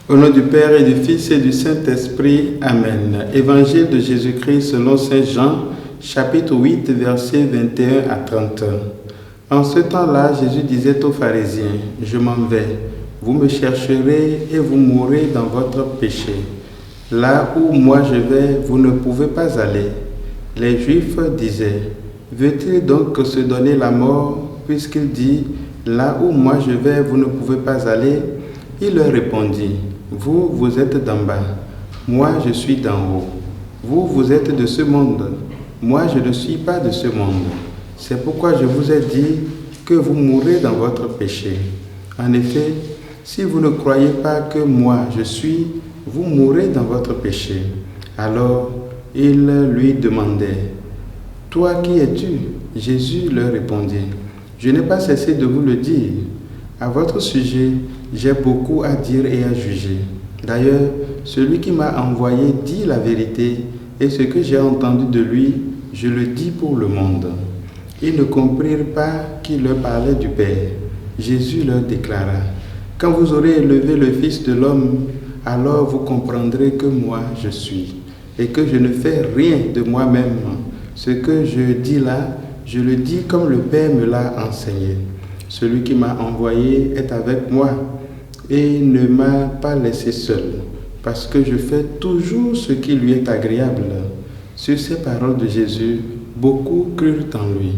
Au nom du Père et du Fils et du Saint-Esprit. Amen. Évangile de Jésus-Christ selon Saint Jean, chapitre 8, versets 21 à 30. En ce temps-là, Jésus disait aux pharisiens, « Je m'en vais, vous me chercherez et vous mourrez dans votre péché. Là où moi je vais, vous ne pouvez pas aller. » Les Juifs disaient, « Veut-il donc se donner la mort, puisqu'il dit, « Là où moi je vais, vous ne pouvez pas aller ?» Il leur répondit, « Vous, vous êtes d'en bas, moi je suis d'en haut. Vous, vous êtes de ce monde, moi je ne suis pas de ce monde. C'est pourquoi je vous ai dit que vous mourrez dans votre péché. En effet, si vous ne croyez pas que moi je suis, vous mourrez dans votre péché. » Alors ils lui demandaient, « Toi qui es-tu » Jésus leur répondit, « Je n'ai pas cessé de vous le dire. À votre sujet, j'ai beaucoup à dire et à juger. D'ailleurs, celui qui m'a envoyé dit la vérité, et ce que j'ai entendu de lui, je le dis pour le monde. » Ils ne comprirent pas qu'il leur parlait du Père. Jésus leur déclara, « Quand vous aurez élevé le Fils de l'homme, alors vous comprendrez que moi je suis, et que je ne fais rien de moi-même. Ce que je dis là, je le dis comme le Père me l'a enseigné. Celui qui m'a envoyé est avec moi et ne m'a pas laissé seul, parce que je fais toujours ce qui lui est agréable. » Sur ces paroles de Jésus, beaucoup crurent en lui.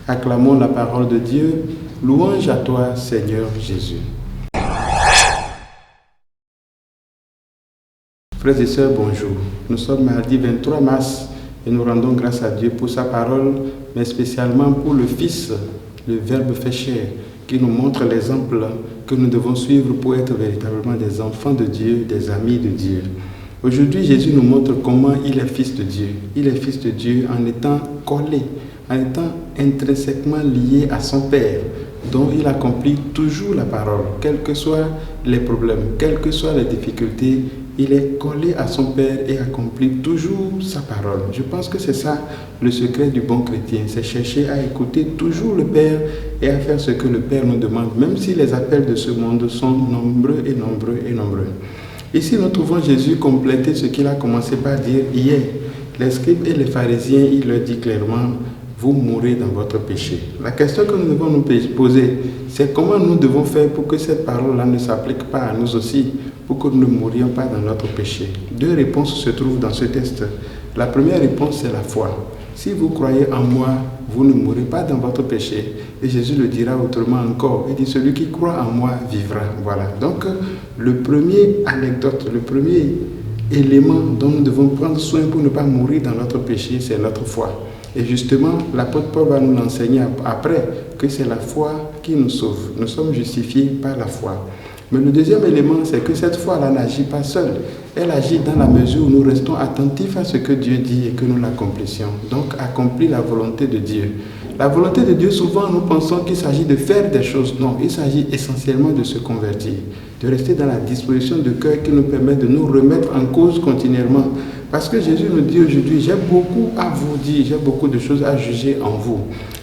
Acclamons la parole de Dieu. Louange à toi, Seigneur Jésus. Frères et sœurs, bonjour. Nous sommes mardi 23 mars et nous rendons grâce à Dieu pour sa parole, mais spécialement pour le Fils, le Verbe fait chair, qui nous montre l'exemple que nous devons suivre pour être véritablement des enfants de Dieu, des amis de Dieu. Aujourd'hui, Jésus nous montre comment il est Fils de Dieu. Il est Fils de Dieu en étant collé, en étant intrinsèquement lié à son Père, dont il accomplit toujours la parole, quels que soient les problèmes, quelles que soient les difficultés. Il est collé à son Père et accomplit toujours sa parole. Je pense que c'est ça le secret du bon chrétien, c'est chercher à écouter toujours le Père et à faire ce que le Père nous demande, même si les appels de ce monde sont nombreux et nombreux et nombreux. Ici, nous trouvons Jésus compléter ce qu'il a commencé par dire hier. Les scribes et les pharisiens, il leur dit clairement, vous mourrez dans votre péché. La question que nous devons nous poser, c'est comment nous devons faire pour que cette parole-là ne s'applique pas à nous aussi, pour que nous ne mourions pas dans notre péché. Deux réponses se trouvent dans ce texte. La première réponse, c'est la foi. Si vous croyez en moi, vous ne mourrez pas dans votre péché. Et Jésus le dira autrement encore. Il dit, celui qui croit en moi vivra. Voilà. Donc, le premier anecdote, le premier élément dont nous devons prendre soin pour ne pas mourir dans notre péché, c'est notre foi. Et justement, l'apôtre Paul va nous l'enseigner après, que c'est la foi qui nous sauve. Nous sommes justifiés par la foi. Mais le deuxième élément, c'est que cette foi-là n'agit pas seule. Elle agit dans la mesure où nous restons attentifs à ce que Dieu dit et que nous l'accomplissions. Donc, accomplir la volonté de Dieu. La volonté de Dieu, souvent, nous pensons qu'il s'agit de faire des choses. Non, il s'agit essentiellement de se convertir, de rester dans la disposition de cœur qui nous permet de nous remettre en cause continuellement. Parce que Jésus nous dit aujourd'hui, j'ai beaucoup à vous dire, j'ai beaucoup de choses à juger en vous.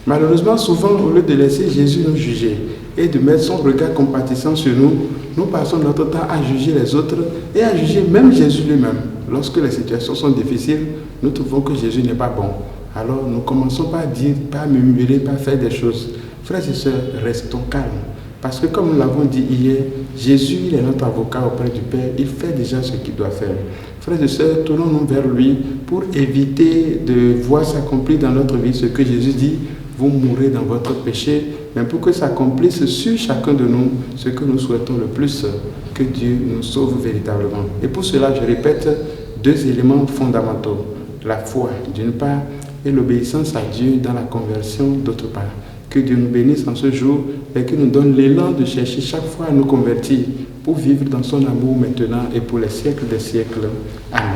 Malheureusement, souvent, au lieu de laisser Jésus nous juger et de mettre son regard compatissant sur nous, nous passons notre temps à juger les autres et à juger même Jésus lui-même. Lorsque les situations sont difficiles, nous trouvons que Jésus n'est pas bon. Alors nous commençons par dire, par murmurer, par faire des choses. Frères et sœurs, restons calmes. Parce que comme nous l'avons dit hier, Jésus, il est notre avocat auprès du Père. Il fait déjà ce qu'il doit faire. Frères et sœurs, tournons-nous vers lui pour éviter de voir s'accomplir dans notre vie ce que Jésus dit. Vous mourrez dans votre péché, mais pour que s'accomplisse sur chacun de nous ce que nous souhaitons le plus, que Dieu nous sauve véritablement. Et pour cela, je répète deux éléments fondamentaux. La foi, d'une part, et l'obéissance à Dieu dans la conversion, d'autre part. Que Dieu nous bénisse en ce jour et qu'il nous donne l'élan de chercher chaque fois à nous convertir pour vivre dans son amour maintenant et pour les siècles des siècles. Amen.